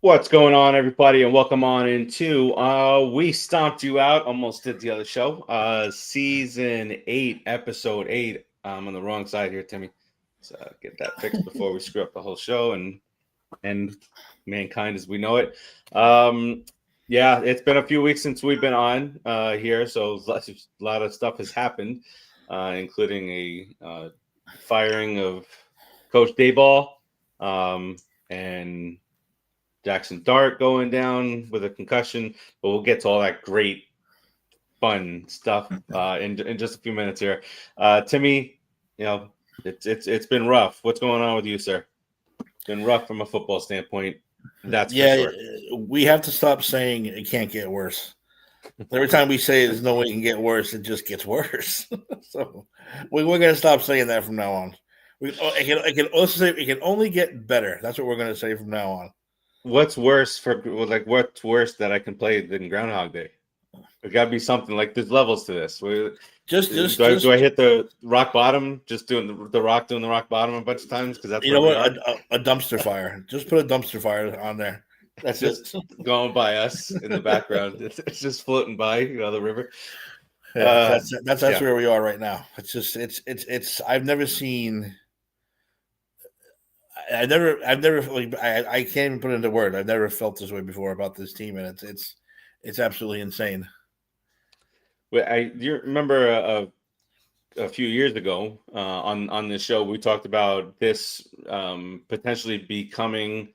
What's going on, everybody, and welcome on into We Stomped You Out. Almost did the other show. Season 8, episode 8. I'm on the wrong side here, Timmy. So get that fixed before we screw up the whole show and mankind as we know it. Yeah, it's been a few weeks since we've been on here, so a lot of stuff has happened, including a firing of Coach Dayball and Jaxson Dart going down with a concussion, but we'll get to all that great, fun stuff in just a few minutes here. Timmy, it's been rough. What's going on with you, sir? It's been rough from a football standpoint. That's for sure. We have to stop saying it can't get worse. Every time we say there's no way it can get worse, it just gets worse. So we're going to stop saying that from now on. It can only get better. That's what we're going to say from now on. What's worse that I can play than Groundhog Day? There got to be something like there's levels to this. Do I hit the rock bottom? Just doing the rock bottom a bunch of times because that's a dumpster fire. Just put a dumpster fire on there. That's just going by us in the background. It's just floating by, the river. Yeah, that's where we are right now. It's I've never seen. I can't even put it into words. I've never felt this way before about this team, and it's absolutely insane. Well, you remember a few years ago on this show we talked about this potentially becoming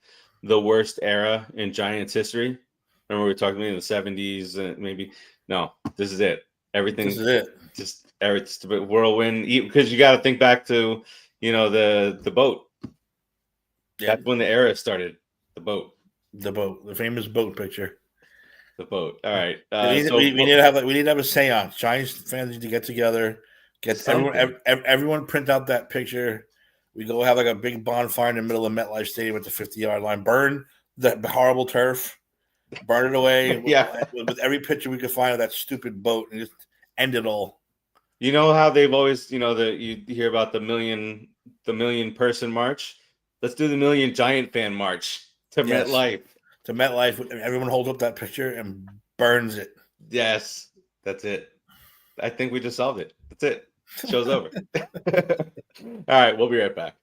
the worst era in Giants history. Remember we were talking in the 70s and maybe no, this is it. Everything this is it. Just it's a whirlwind because you got to think back to the boat. Yeah. That's when the era started. The boat, the famous boat picture. The boat. All right. We need to have a seance. Giants fans need to get together. Everyone print out that picture. We go have like a big bonfire in the middle of MetLife Stadium at the 50-yard line. Burn the horrible turf. Burn it away. Yeah. With every picture we could find of that stupid boat and just end it all. You know how they've always, you hear about the million person march. Let's do the million Giant fan march to MetLife. To MetLife, everyone holds up that picture and burns it. Yes, that's it. I think we just solved it. That's it. Show's over. All right, we'll be right back.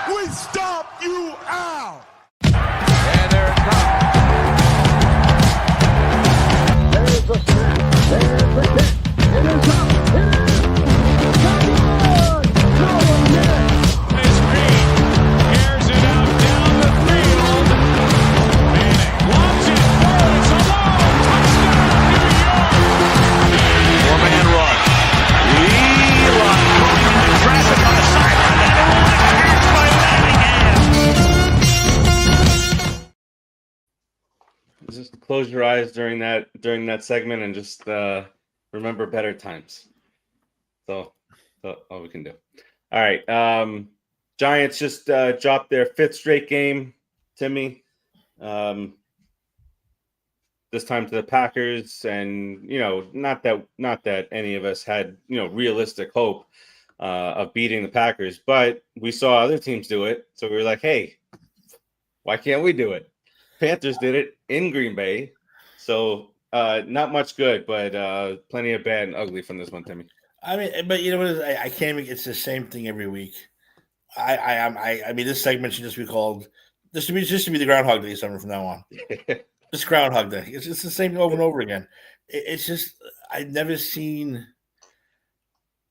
We stomp you out. And there it comes. There's the snap. There's the kick. It is up. It is. Just close your eyes during that segment and just remember better times. So all we can do. All right. Giants just dropped their 5th straight game, Timmy. This time to the Packers, and not that any of us had realistic hope of beating the Packers, but we saw other teams do it, so we were like, hey, why can't we do it? Panthers did it in Green Bay, so not much good, but plenty of bad and ugly from this one, Timmy. I mean, but you know what? I can't. It's the same thing every week. I mean, this segment should just be called. This should be the Groundhog Day summer from now on. Just Groundhog Day. It's just the same over and over again. It's just I've never seen.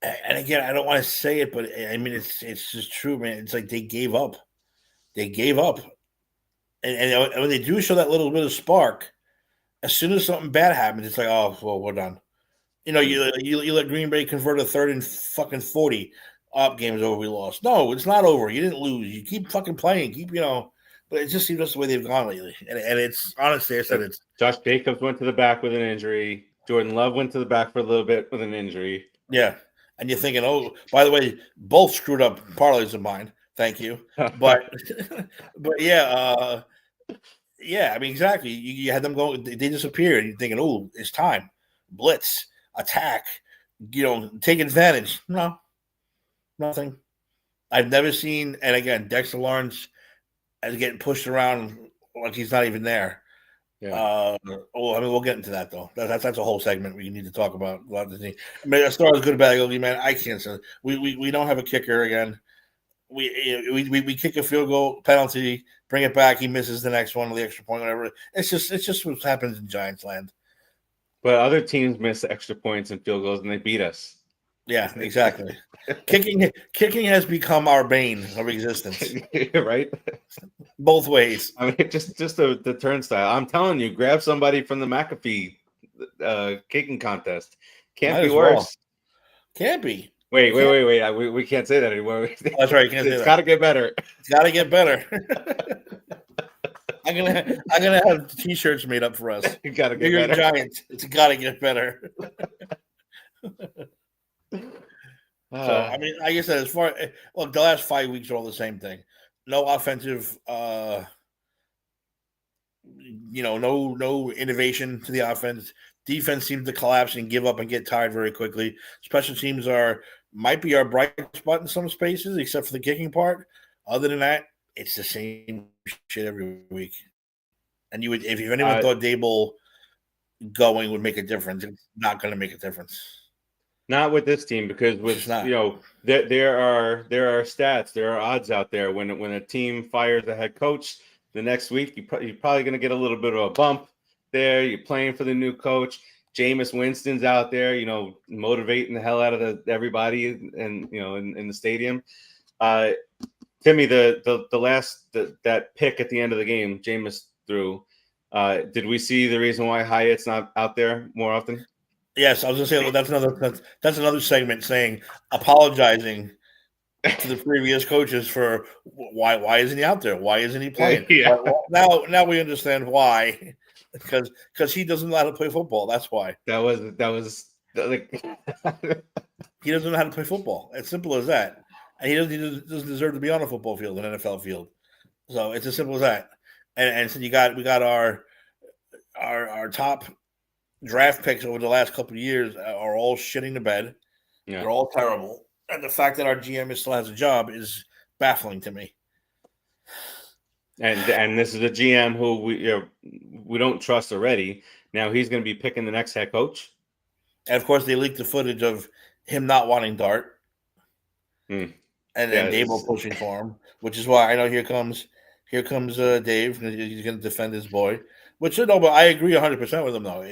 And again, I don't want to say it, but I mean, it's just true, man. It's like they gave up. They gave up. And when they do show that little bit of spark, as soon as something bad happens, it's like, oh, well, we're done. You let Green Bay convert a 3rd and fucking 40. Game's over. We lost. No, it's not over. You didn't lose. You keep fucking playing. But it just seems that's the way they've gone lately. And it's honestly, I said it's. Josh Jacobs went to the back with an injury. Jordan Love went to the back for a little bit with an injury. Yeah, and you're thinking, oh, by the way, both screwed up parlays of mine. Thank you. But yeah. I mean, exactly. You had them go. They disappeared. You're thinking, oh, it's time. Blitz, attack. Take advantage. No, nothing. I've never seen. And again, Dexter Lawrence is getting pushed around like he's not even there. Yeah. We'll get into that though. That's a whole segment we need to talk about. I mean, as far as good or bad, man, I can't say we don't have a kicker again. We kick a field goal penalty, bring it back. He misses the next one, the extra point, whatever. It's just what happens in Giants land. But other teams miss extra points and field goals, and they beat us. Yeah, exactly. Kicking has become our bane of existence. Right? Both ways. I mean, just the turnstile. I'm telling you, grab somebody from the McAfee kicking contest. Can't be worse. Well. Can't be. Wait. We can't say that anymore. That's right. You can't say It's got to get better. It's got to get better. I'm gonna have T-shirts made up for us. You got to get You're better. Giants. It's got to get better. So I mean, like I said, look, the last 5 weeks are all the same thing. No offensive, no innovation to the offense. Defense seems to collapse and give up and get tired very quickly. Special teams might be our bright spot in some spaces, except for the kicking part. Other than that, it's the same shit every week. And if anyone thought Dable going would make a difference, it's not going to make a difference. Not with this team, because there are stats, there are odds out there. When a team fires a head coach, the next week you're probably going to get a little bit of a bump there. You're playing for the new coach. Jameis Winston's out there, motivating the hell out of everybody, and in the stadium. Timmy, that pick at the end of the game, Jameis threw. Did we see the reason why Hyatt's not out there more often? Yes, I was going to say that's another segment apologizing to the previous coaches for why isn't he out there? Why isn't he playing? Yeah. Now we understand why, because he doesn't know how to play football. That's why. That was like he doesn't know how to play football. It's simple as that, and he doesn't deserve to be on a football field, an NFL field. So it's as simple as that. And so we got our top draft picks over the last couple of years are all shitting the bed. Yeah. They're all terrible. And the fact that our GM still has a job is baffling to me. And this is a GM who we don't trust already. Now he's going to be picking the next head coach. And of course, they leaked the footage of him not wanting Dart, and Dable pushing for him, which is why I know here comes Dave. He's going to defend his boy. But I agree 100% with him, though.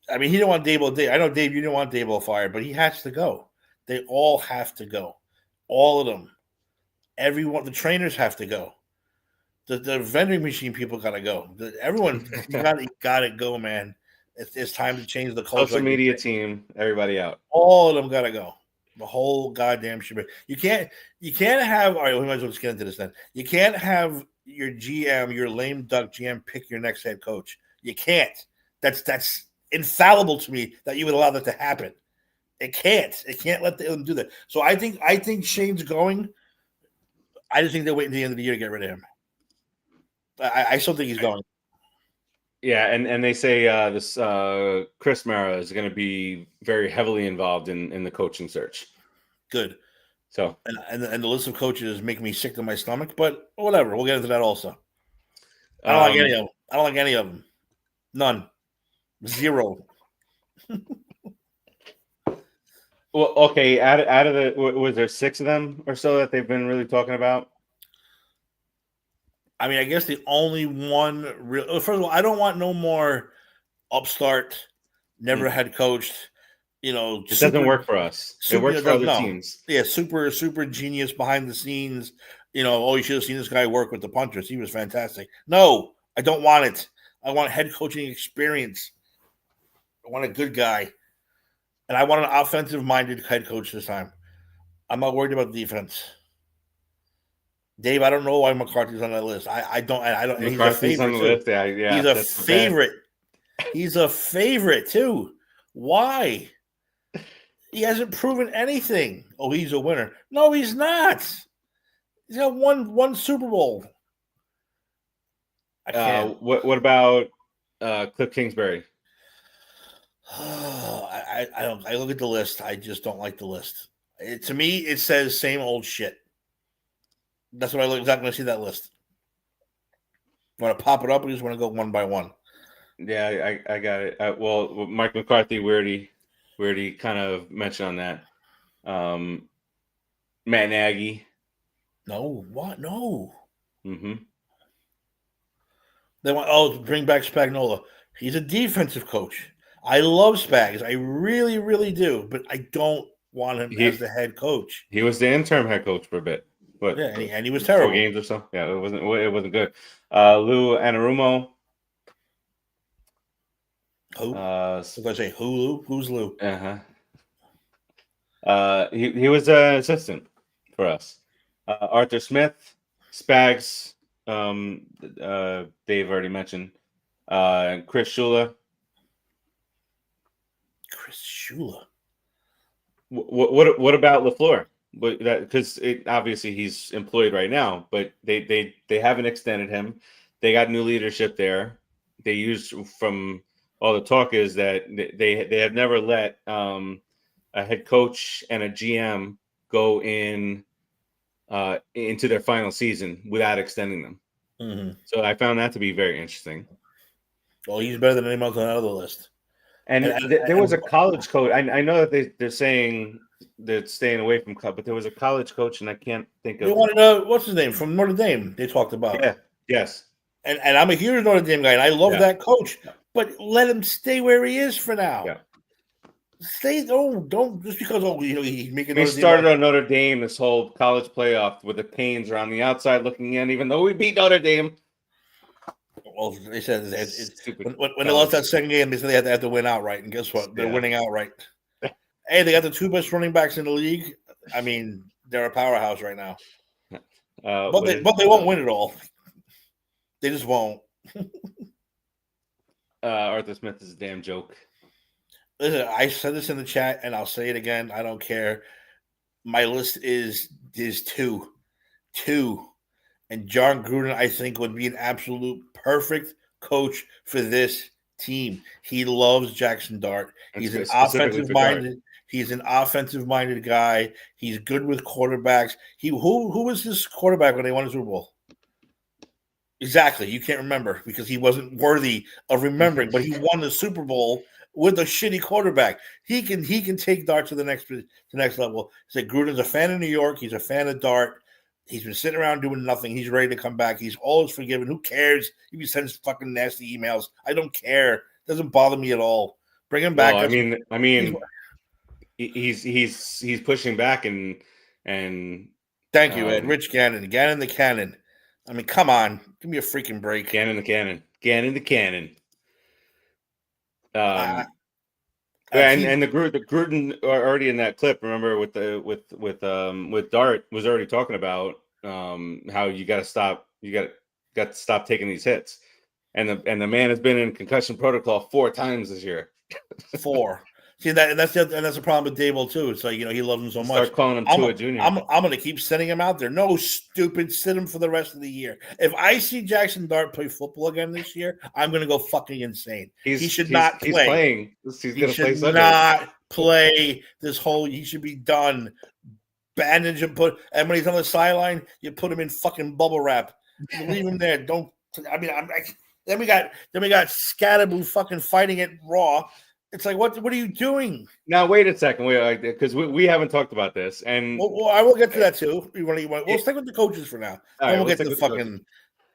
I mean, he didn't want Dable. I know, Dave, you didn't want Dable fired, but he has to go. They all have to go. All of them. Everyone. The trainers have to go. The vending machine people got to go. Everyone got to go, man. It's time to change the culture. Social media team, everybody out. All of them got to go. The whole goddamn shit. You can't have. All right, we might as well just get into this then. You can't have your GM, your lame duck GM, pick your next head coach. You can't. That's infallible to me that you would allow that to happen. It can't. It can't let them do that. So I think Shane's going. I just think they're waiting until the end of the year to get rid of him. I still think he's going. Yeah, and they say this Chris Mara is going to be very heavily involved in the coaching search. Good. So and the list of coaches make me sick to my stomach, but whatever. We'll get into that also. I don't like any of them. I don't like any of them. None. Zero. Well, okay. Out of the, was there 6 of them or so that they've been really talking about? I mean, I guess the only one real. First of all, I don't want no more upstart, never head coached. It doesn't work for us. It works for other teams. Yeah, super genius behind the scenes. You should have seen this guy work with the punters. He was fantastic. No, I don't want it. I want head coaching experience. I want a good guy. And I want an offensive-minded head coach this time. I'm not worried about defense. Dave, I don't know why McCarthy's on that list. I don't. McCarthy's on the list. Yeah. He's a favorite. He's a favorite too. Why? He hasn't proven anything. Oh, he's a winner. No, he's not. He's got one Super Bowl. I can't. What about Cliff Kingsbury? I don't. I look at the list. I just don't like the list. To me, it says same old shit. That's what I look. Not going to see that list. Want to pop it up, or you just want to go one by one? Yeah, I got it. Well, Mike McCarthy, we already kind of mentioned on that. Matt Nagy. No, what? No. Mm-hmm. They want to bring back Spagnuolo. He's a defensive coach. I love Spags. I really, really do, but I don't want him as the head coach. He was the interim head coach for a bit. But yeah, and he was terrible. 4 games or so. Yeah, it wasn't good. Lou Anarumo. Who? If I say who, who's Lou? He was an assistant for us. Arthur Smith, Spags. Dave already mentioned. Chris Shula. Chris Shula. What about LaFleur? But that because obviously he's employed right now, but they haven't extended him. They got new leadership there. They used from all the talk is that they have never let a head coach and a GM go into their final season without extending them. Mm-hmm. So I found that to be very interesting. Well, he's better than anyone else on that other list. And there was a college coach. I know that they're saying they're staying away from club, but there was a college coach, and I can't think of. They wanted to what's his name from Notre Dame. They talked about. Yeah. Yes. And I'm a huge Notre Dame guy, and I love that coach. But let him stay where he is for now. Yeah. Stay. Don't just because he's making. We started on Notre Dame this whole college playoff with the Canes are on the outside looking in, even though we beat Notre Dame. Well, they said when they lost that second game, they said they had to win outright, and guess what? They're winning outright. Hey, they got the 2 best running backs in the league. I mean, they're a powerhouse right now. But they won't win it all. They just won't. Arthur Smith is a damn joke. Listen, I said this in the chat, and I'll say it again. I don't care. My list is 2. And John Gruden, I think, would be an absolute perfect coach for this team. He loves Jaxson Dart. He's an offensive-minded. He's an offensive-minded guy. He's good with quarterbacks. Who was his quarterback when they won the Super Bowl? Exactly. You can't remember because he wasn't worthy of remembering. But he won the Super Bowl with a shitty quarterback. He can take Dart to the next level. He said Gruden's a fan of New York. He's a fan of Dart. He's been sitting around doing nothing. He's ready to come back. He's always forgiven. Who cares if he sends fucking nasty emails? I don't care. It doesn't bother me at all. Bring him back. Well, I mean, he's pushing back and thank you, Ed. Rich Gannon the Cannon. I mean, come on, give me a freaking break. Gannon the Cannon. And the Gruden are already in that clip. Remember with Dart was already talking about how you got to stop taking these hits, and the man has been in concussion protocol 4 times this year. 4. See that's the problem with Dable too. It's like he loves him so much. Start calling him Tua Jr. I'm going to keep sending him out there. No, stupid, sit him for the rest of the year. If I see Jaxson Dart play football again this year, I'm going to go fucking insane. He should not play. He's playing. He should not play this whole. He should be done. Bandage him. And when he's on the sideline, you put him in fucking bubble wrap. You leave him there. Don't. I mean, then we got Skattebo fucking fighting it Raw. It's like, what are you doing? Now, wait a second. Because we haven't talked about this. And well, I will get to that, too. We'll stick with the coaches for now. Then we'll get to the fucking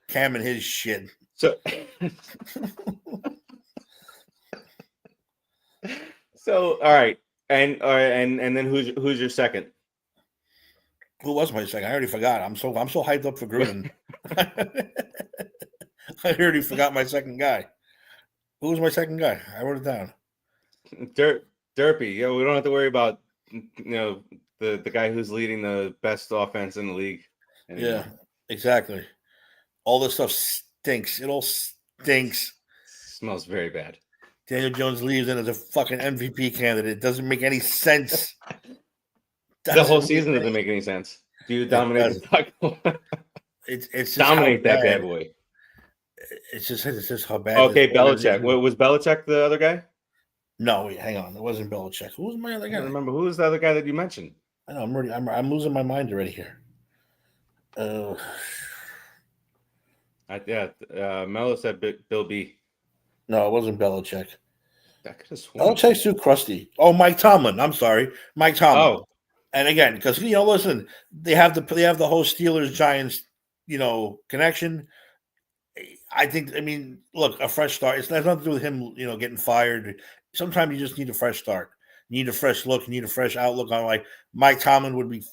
Cam and his shit. So, all right. And then who's your second? Who was my second? I already forgot. I'm so hyped up for Gruden. I already forgot my second guy. Who was my second guy? I wrote it down. Derpy. Yeah, we don't have to worry about the guy who's leading the best offense in the league anymore. Yeah, exactly. All this stuff stinks. It all stinks. Smells very bad. Daniel Jones leaves in as a fucking MVP candidate. It doesn't make any sense. The whole season doesn't make any sense. Do you dominate the It's just dominate that bad boy. It's just how bad. Okay, Belichick. Was Belichick the other guy? No, wait, hang on. It wasn't Belichick. Who was my other guy? I don't remember. Who was the other guy that you mentioned? I know. I'm losing my mind already here. I Mello said Bill B. No, it wasn't Belichick. That could have sworn. Belichick's too crusty. Oh, Mike Tomlin. I'm sorry, Mike Tomlin. Oh, And again, because listen, they have the whole Steelers Giants, connection. I mean, look, a fresh start. It has nothing to do with him, getting fired. Sometimes you just need a fresh start. You need a fresh look. You need a fresh outlook on like Mike Tomlin would be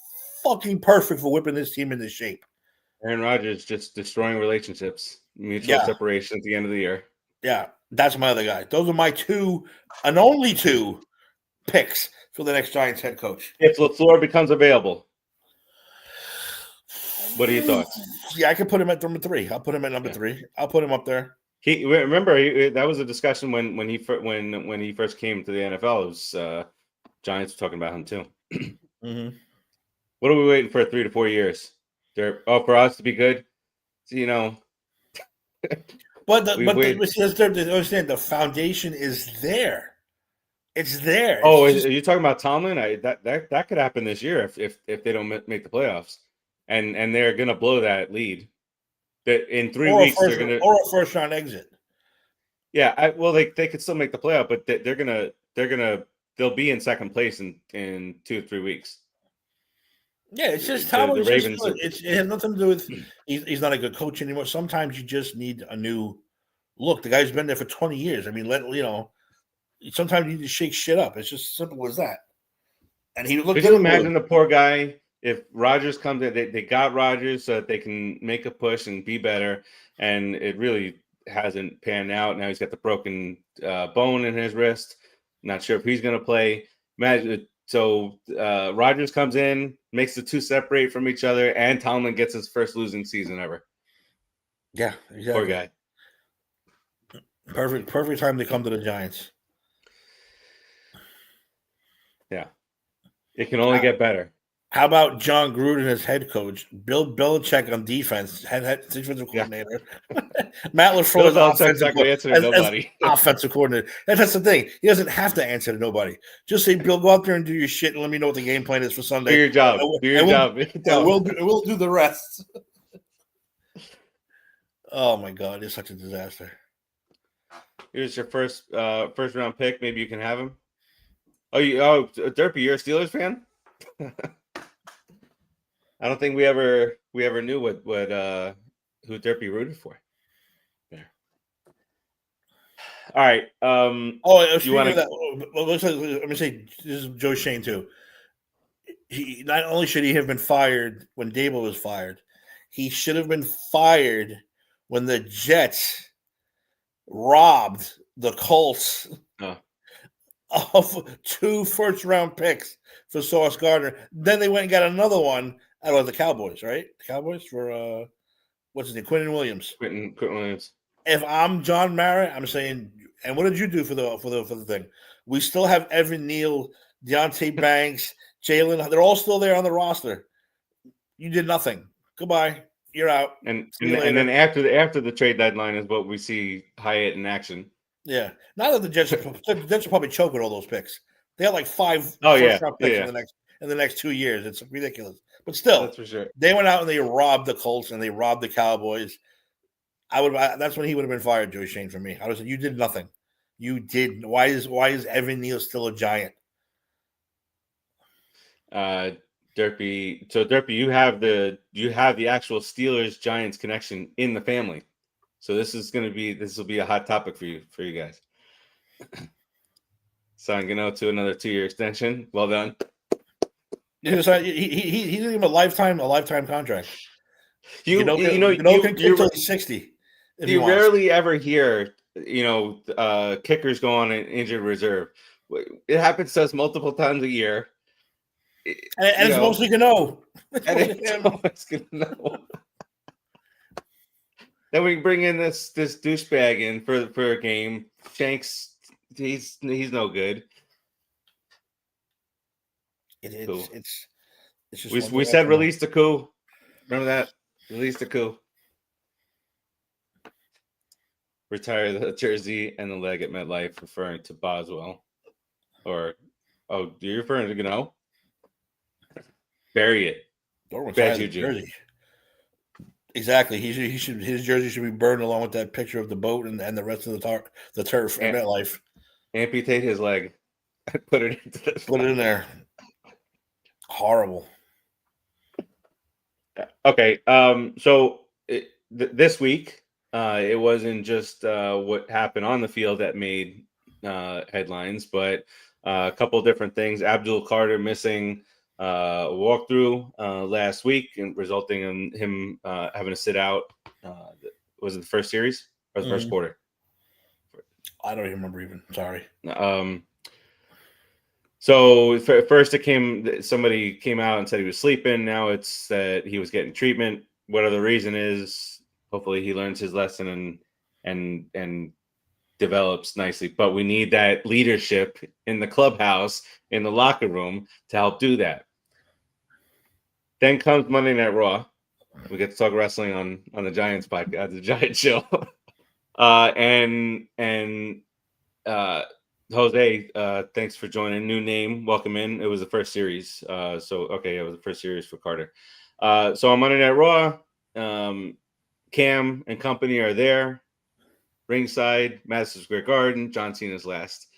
fucking perfect for whipping this team into shape. Aaron Rodgers just destroying relationships, mutual separation at the end of the year. Yeah, that's my other guy. Those are my two and only two picks for the next Giants head coach. If LaFleur becomes available, what are your thoughts? Yeah, I could put him at number 3. I'll put him at number 3. I'll put him up there. That was a discussion when he first came to the NFL. It was Giants were talking about him too. Mm-hmm. What are we waiting for 3 to 4 years? For us to be good, But understand the foundation is there. It's there. Oh, are you talking about Tomlin? That could happen this year if they don't make the playoffs, and they're gonna blow that lead. That in 3 weeks they're gonna or a first round exit. Yeah, they could still make the playoff, but they'll be in second place in 2 to 3 weeks. Yeah, it's just Tomlin's the just Ravens good. It has nothing to do with he's not a good coach anymore. Sometimes you just need a new look. The guy's been there for 20 years. I mean, sometimes you need to shake shit up. It's just simple as that. And he looked. Could you imagine the poor guy if Rodgers comes in? They got Rodgers so that they can make a push and be better, and it really hasn't panned out. Now he's got the broken bone in his wrist. Not sure if he's going to play. Imagine. So Rodgers comes in, makes the two separate from each other, and Tomlin gets his first losing season ever. Yeah, exactly. Poor guy. Perfect time to come to the Giants. Yeah. It can only get better. How about John Gruden as head coach? Bill Belichick on defense, head defensive coordinator. Matt LaFleur offensive coordinator. And that's the thing. He doesn't have to answer to nobody. Just say, Bill, go out there and do your shit and let me know what the game plan is for Sunday. Do your job. We'll do the rest. Oh, my God. It's such a disaster. Here's your first round pick. Maybe you can have him. Derpy, you're a Steelers fan? I don't think we ever knew what who Derpy rooted for. There. All right. Let me say this is Joe Shane too. He not only should he have been fired when Dable was fired, he should have been fired when the Jets robbed the Colts of 2 first-round picks for Sauce Gardner. Then they went and got another one out of the Cowboys, right? The Cowboys for what's his name? Quentin Williams. Quentin Williams. If I'm John Mara, I'm saying, and what did you do for the thing? We still have Evan Neal, Deontay Banks, Jalen. They're all still there on the roster. You did nothing. Goodbye. You're out. And then after the trade deadline is what we see Hyatt in action. Yeah. Now that the Jets will probably choke with all those picks. They have like 5 first-round picks in the next 2 years. It's ridiculous. But still, that's for sure. They went out and they robbed the Colts and they robbed the Cowboys. That's when he would have been fired, Joe Shane, for me. I was like, you did nothing. You did. Why is Evan Neal still a Giant? Derpy. So Derpy, you have the actual Steelers Giants connection in the family. So this will be a hot topic for you guys. Signing to another 2-year extension. Well done. He didn't give him a lifetime contract. You know, until he's 60. You rarely ever hear, kickers go on an injured reserve. It happens to us multiple times a year. And it's mostly Gano. Then we bring in this douchebag in for a game. Shanks, he's no good. It's just we said release the coup. Remember that? Release the coup. Retire the jersey and the leg at MetLife, referring to Boswell. You're referring to Bury it. Don't Bad juju. Exactly. His jersey should be burned along with that picture of the boat and the rest of the turf at MetLife. Amputate his leg. Put it into this. Put it in there. Horrible. Okay. So this week, it wasn't just what happened on the field that made headlines, but a couple different things. Abdul Carter missing a walkthrough last week, and resulting in him having to sit out. Was it the first series or the first quarter? I don't even remember even. Sorry. So first somebody came out and said he was sleeping. Now it's that he was getting treatment. Whatever the reason is, hopefully he learns his lesson and develops nicely. But we need that leadership in the clubhouse, in the locker room to help do that. Then comes Monday Night Raw. We get to talk wrestling on the Giants podcast, the Giants show. Jose, thanks for joining. New name, welcome in. It was the first series. It was the first series for Carter. So on Monday Night Raw, Cam and company are there, ringside, Madison Square Garden. John Cena's last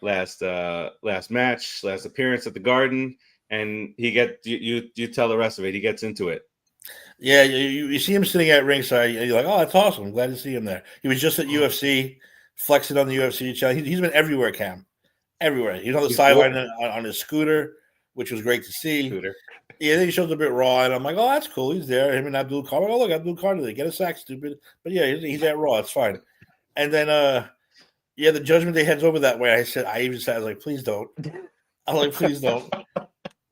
match, last appearance at the Garden, and you tell the rest of it. He gets into it. Yeah, you see him sitting at ringside, and you're like, oh, that's awesome. I'm glad to see him there. He was just at UFC, flexing on the UFC channel. He's been everywhere, Cam. Everywhere. He's on the sideline on his scooter, which was great to see. Yeah, then he shows a bit Raw, and I'm like, oh, that's cool. He's there. Him and Abdul Carter. Oh, look, Abdul Carter. They get a sack, stupid. But yeah, he's at Raw. It's fine. And then, the Judgment Day heads over that way. I was like, please don't. I was like, please don't.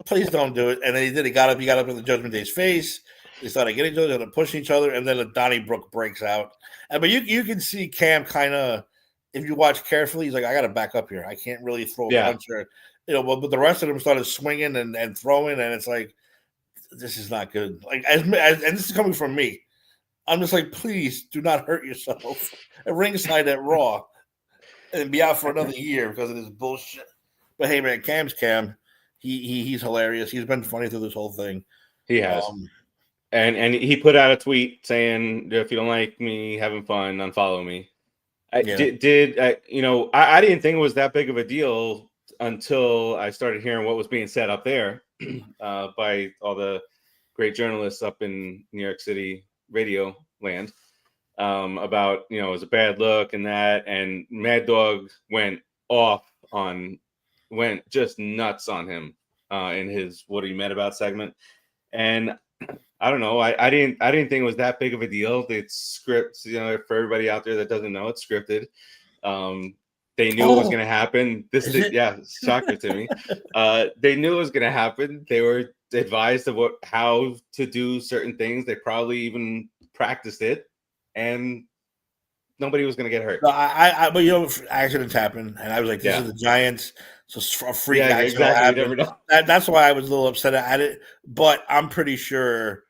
Please don't do it. And then he did. He got up in the Judgment Day's face. They started getting each other, started pushing each other, and then Donnybrook breaks out. But you can see Cam kind of, if you watch carefully, he's like, I got to back up here. I can't really throw a punch or, but the rest of them started swinging and throwing, and it's like, this is not good. Like, and this is coming from me. I'm just like, please do not hurt yourself at ringside at Raw and be out for another year because of this bullshit. But hey, man, Cam's Cam. He's hilarious. He's been funny through this whole thing. He has. And he put out a tweet saying, if you don't like me having fun, unfollow me. I didn't think it was that big of a deal until I started hearing what was being said up there by all the great journalists up in New York City radio land about, it was a bad look and that. And Mad Dog went just nuts on him in his "What Are You Mad About" segment. And I don't know. I didn't think it was that big of a deal. It's scripted, for everybody out there that doesn't know, it's scripted. They knew it was going to happen. Shocker to me. They knew it was going to happen. They were advised of how to do certain things. They probably even practiced it, and nobody was going to get hurt. But accidents happen, and I was like, "This is the Giants." So a freak accident exactly. You never know. That's why I was a little upset at it. But I'm pretty sure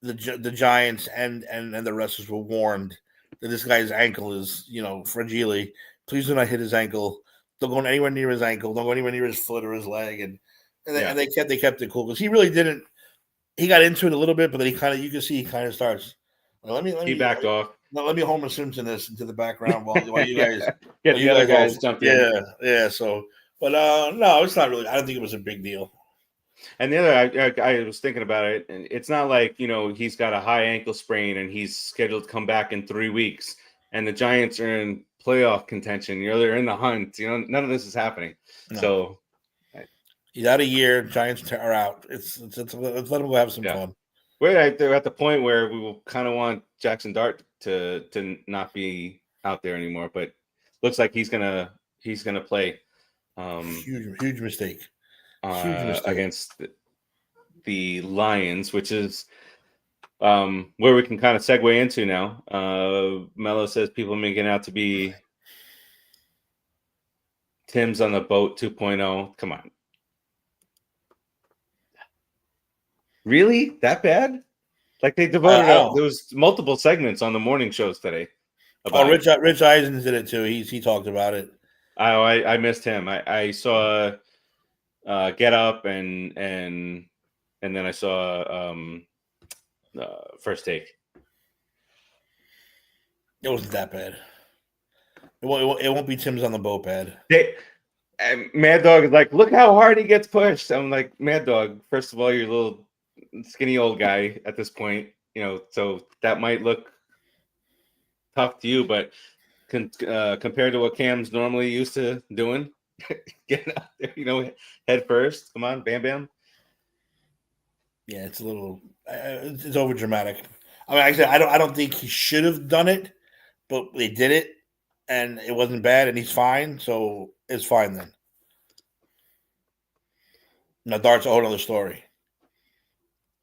the Giants and the wrestlers were warned that this guy's ankle is, fragile. Please do not hit his ankle. Don't go anywhere near his ankle. Don't go anywhere near his foot or his leg. And they kept it cool because he really didn't. He got into it a little bit, but then you can see he kind of starts. He backed off. No, let me Homer Simpson this into the background while you guys the other guys jumped in. Yeah. So, but no, it's not really. I don't think it was a big deal. And the other, I was thinking about it, and it's not like he's got a high ankle sprain and he's scheduled to come back in 3 weeks, and the Giants are in playoff contention. They're in the hunt. None of this is happening. No. So he's out a year. Giants are out. Let's let him go have some fun. They're at the point where we will kind of want Jaxson Dart to not be out there anymore, but looks like he's gonna play. Huge mistake. Against the Lions, which is where we can kind of segue into now. Mello says people making out to be Tim's on the boat 2.0. Come on. Really? That bad? Like they devoted there was multiple segments on the morning shows today. Rich Eisen did it too. He talked about it. I missed him. I saw Get Up and then I saw first take. It wasn't that bad. It won't be Tim's on the boat bad. And Mad Dog is like, look how hard he gets pushed. I'm like, Mad Dog, first of all, you're a little skinny old guy at this point, so that might look tough to you, but compared to what Cam's normally used to doing, getting out there, head first. Come on, bam, bam. Yeah, it's a little, it's over dramatic. I mean, like I said, I don't think he should have done it, but they did it, and it wasn't bad, and he's fine, so it's fine then. Now, Dart's a whole other story.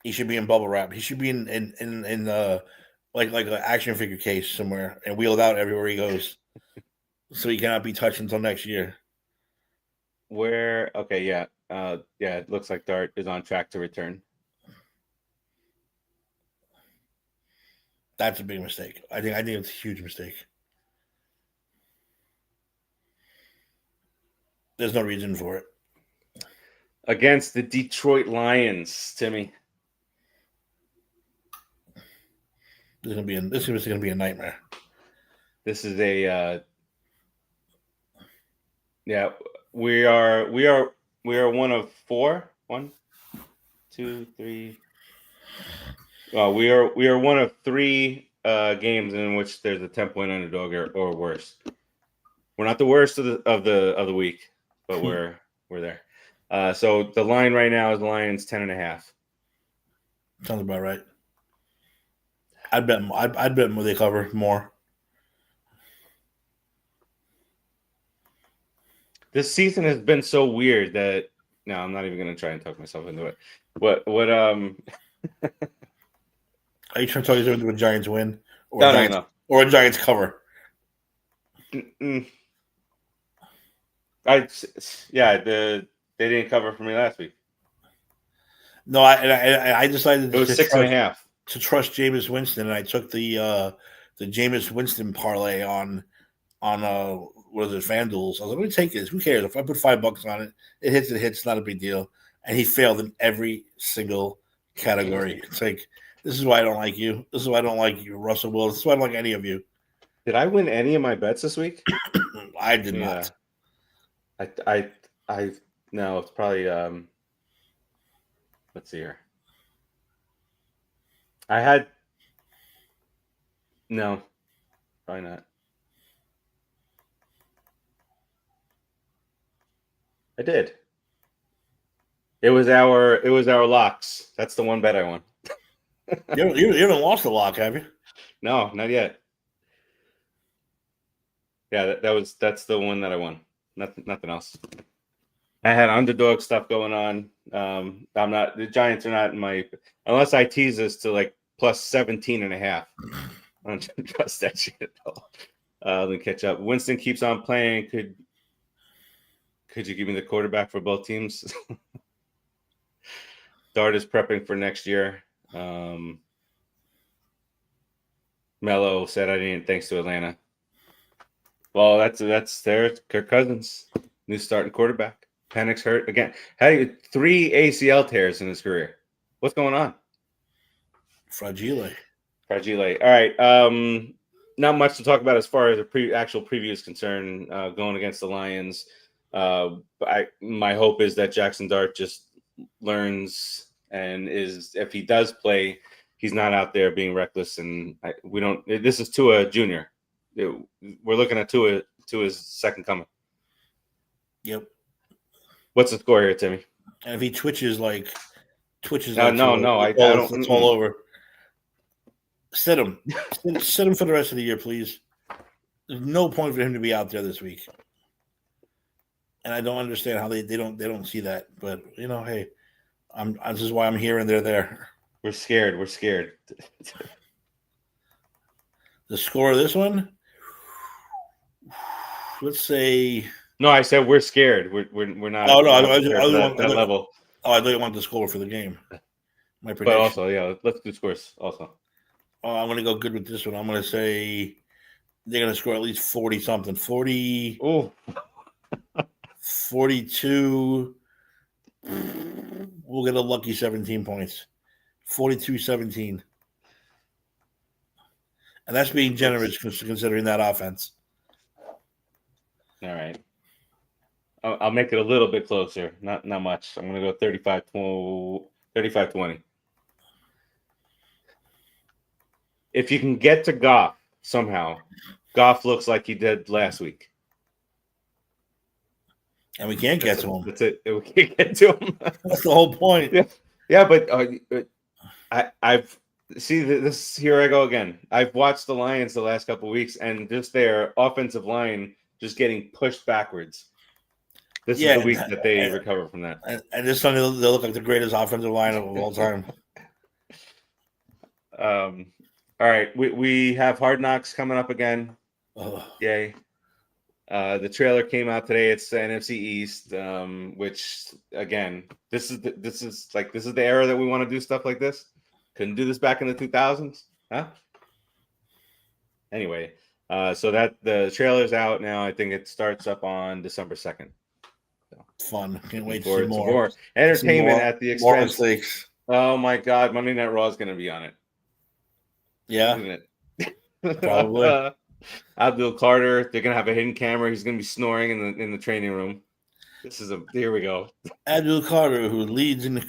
He should be in bubble wrap. He should be in like an action figure case somewhere and wheeled out everywhere he goes, so he cannot be touched until next year. Okay, yeah, it looks like Dart is on track to return. That's a big mistake. I think it's a huge mistake. There's no reason for it. Against the Detroit Lions, Timmy. This is gonna be a nightmare. This is a we are one of four. 1, 2, 3. Well, we are one of 3 games in which there's a 10-point underdog or worse. We're not the worst of the week, but we're there. So the line right now is Lions 10.5. Sounds about right. I'd bet them they cover more. This season has been so weird that no, I'm not even going to try and talk myself into it. What Are you trying to talk yourself into a Giants win or no. Or a Giants cover? They didn't cover for me last week. No, I decided it was 6.5 to trust Jameis Winston, and I took the Jameis Winston parlay on what is it, FanDuel. So I was like, let me take this. Who cares? If I put $5 on it, it hits, not a big deal. And he failed in every single category. It's like, this is why I don't like you. This is why I don't like you, Russell Wilson. This is why I don't like any of you. Did I win any of my bets this week? I did not. I no, it's probably let's see here. I had no, probably not. I did. It was our locks. That's the one bet I won. You haven't lost a lock, have you? No, not yet. Yeah, that's the one that I won. Nothing else. I had underdog stuff going on. The Giants are not in my, unless I tease this to like plus 17.5. I don't trust that shit at all. Let me catch up. Winston keeps on playing. Could you give me the quarterback for both teams? Dart is prepping for next year. Mello said I didn't, thanks to Atlanta. Well, that's their Kirk Cousins, new starting quarterback. Penix hurt again. Had 3 ACL tears in his career. What's going on? Fragile. All right. Not much to talk about as far as the actual preview is concerned. Going against the Lions. My hope is that Jaxson Dart just learns and if he does play, he's not out there being reckless. And this is Tua Jr. We're looking at Tua's second coming. Yep. What's the score here, Timmy? And if he twitches like no, it's all over. Sit him for the rest of the year, please. There's no point for him to be out there this week. And I don't understand how they don't see that. But hey, this is why I'm here and they're there. We're scared. The score of this one, let's say. No, I said we're scared. We're not. Oh no, I that level. Oh, I don't want the score for the game. My prediction. But also, yeah, let's do scores also. Oh, I'm going to go good with this one. I'm going to say they're going to score at least 40 something. 40. Oh. 42. We'll get a lucky 17 points. 42-17. And that's being generous considering that offense. All right. I'll make it a little bit closer. Not much. I'm going to go 35-20. If you can get to Goff somehow, Goff looks like he did last week. And we can't get to him. That's it. We can't get to him. That's the whole point. Yeah, but I've see this. Here I go again. I've watched the Lions the last couple of weeks, and just their offensive line just getting pushed backwards. This is the week that they recover from that. And this Sunday, they'll look like the greatest offensive line of all time. All right, we have Hard Knocks coming up again. Yay. The trailer came out today. It's the NFC East, which again, this is the era that we want to do stuff like this. Couldn't do this back in the 2000s, huh? Anyway, so that the trailer's out now. I think it starts up on December 2nd. So, fun. Can't wait to see more entertainment at the expense. More mistakes. Oh my God, Monday Night Raw is going to be on it. Yeah, isn't it? Probably. Abdul Carter, they're gonna have a hidden camera. He's gonna be snoring in the training room. Here we go. Abdul Carter, who leads in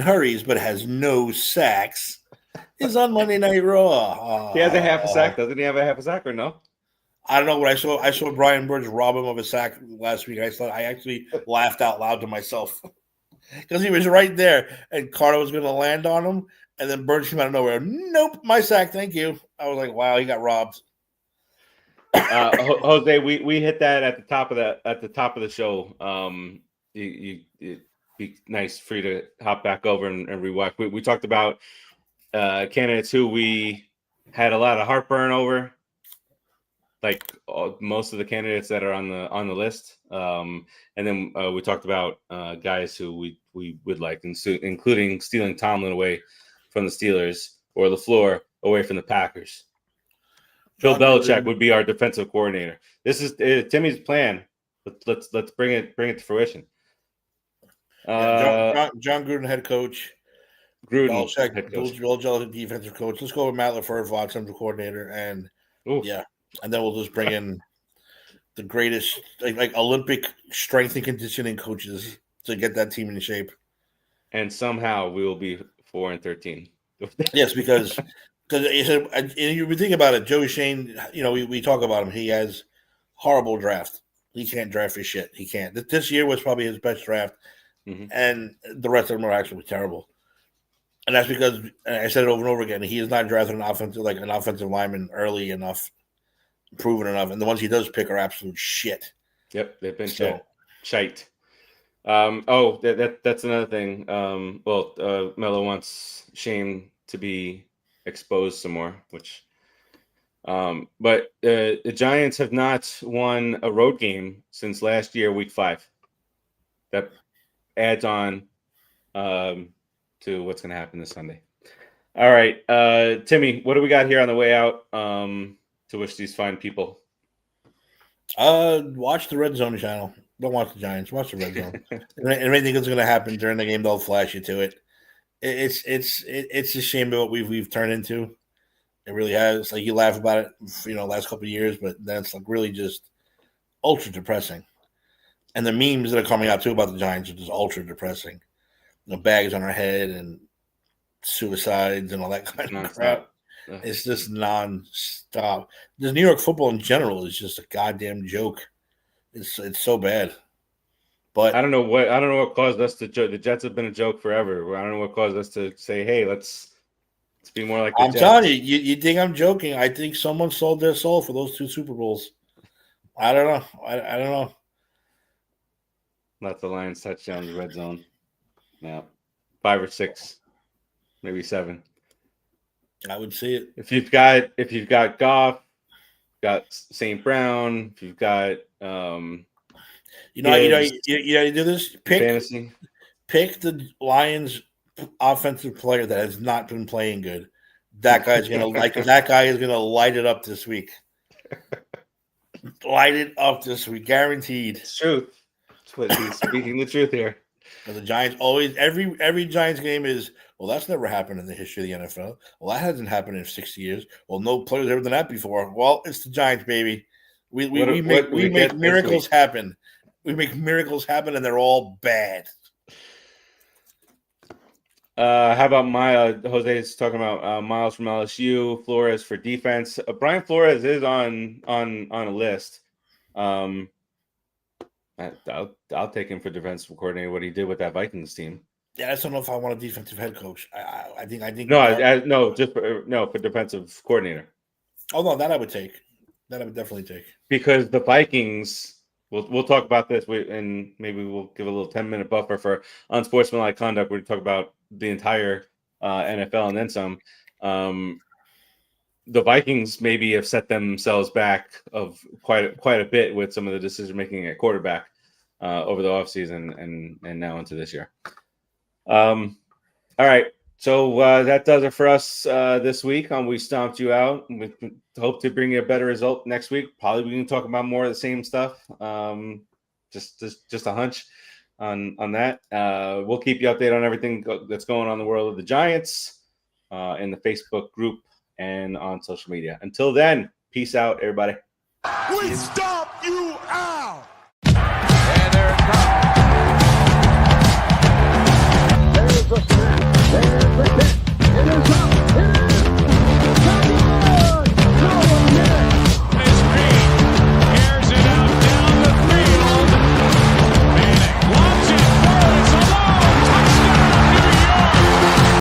hurries but has no sacks, is on Monday Night Raw. He has a half a sack, doesn't he? Have a half a sack or no? I don't know what I saw. I saw Brian Burns rob him of a sack last week. I actually laughed out loud to myself because he was right there, and Carter was going to land on him, and then Burns came out of nowhere. Nope, my sack, thank you. I was like, wow, he got robbed. Jose, we hit that at the top of the show. It'd be nice for you to hop back over and rewatch. We talked about candidates who we had a lot of heartburn over, like most of the candidates that are on the list. And then we talked about guys who we would like, including stealing Tomlin away from the Steelers or LaFleur away from the Packers. Phil Belichick would be our defensive coordinator. This is Timmy's plan. Let's bring it to fruition. John Gruden, head coach. Belichick, head coach. Belichick, defensive coach. Let's go with Matt LaFleur, offensive coordinator, and and then we'll just bring in the greatest, like Olympic strength and conditioning coaches to get that team in shape. And somehow we will be 4-13. Yes, because you think about it, Joey Shane, we talk about him. He has horrible draft. He can't draft for shit. He can't. This year was probably his best draft, and the rest of them are actually terrible. And that's because, I said it over and over again, he is not drafting an offensive lineman early enough, proven enough, and the ones he does pick are absolute shit. Yep, they've been shite. That's another thing. Mello wants Shane to be exposed some more, but the Giants have not won a road game since last year, week 5. That adds on to what's going to happen this Sunday. All right, Timmy, what do we got here on the way out to wish these fine people? Watch the Red Zone channel. Don't watch the Giants. Watch the Red Zone. And anything that's going to happen during the game, they'll flash you to it. It's a shame of what we've turned into. It really has. Like, you laugh about it, last couple of years, but then it's like really just ultra depressing. And the memes that are coming out too about the Giants are just ultra depressing. Bags on our head and suicides and all that kind of crap. It's just nonstop. The New York football in general is just a goddamn joke. It's so bad. But I don't know what caused us to joke. The Jets have been a joke forever. I don't know what caused us to say, "Hey, let's be more like the Jets." I'm telling you, you think I'm joking? I think someone sold their soul for those 2 Super Bowls. I don't know. I don't know. Let the Lions touchdown in the red zone. Yeah, 5 or 6, maybe 7. I would see it. If you've got Goff, got St. Brown. If you've got you do this. Pick the Lions offensive player that has not been playing good. That guy's gonna that guy is gonna light it up this week. Light it up this week, guaranteed. It's truth. He's speaking the truth here. The Giants always every Giants game is Well, that's never happened in the history of the NFL. Well, that hasn't happened in 60 years. Well, no player's ever done that before. Well, it's the Giants, baby. We make miracles happen. We make miracles happen, and they're all bad. How about Jose's talking about Miles from LSU, Flores for defense. Brian Flores is on a list. I'll take him for defensive coordinator. What he did with that Vikings team. Yeah, I just don't know if I want a defensive head coach. I think for defensive coordinator. Oh no, that I would take. That I would definitely take. Because the Vikings. We'll talk about this, and maybe we'll give a little 10-minute buffer for unsportsmanlike conduct. We talk about the entire NFL and then some. The Vikings maybe have set themselves back of quite a bit with some of the decision making at quarterback over the offseason and now into this year. All right. So that does it for us this week on We Stomped You Out. We hope to bring you a better result next week. Probably we can talk about more of the same stuff. Just a hunch on that. We'll keep you updated on everything that's going on in the world of the Giants in the Facebook group and on social media. Until then, peace out, everybody. We stomped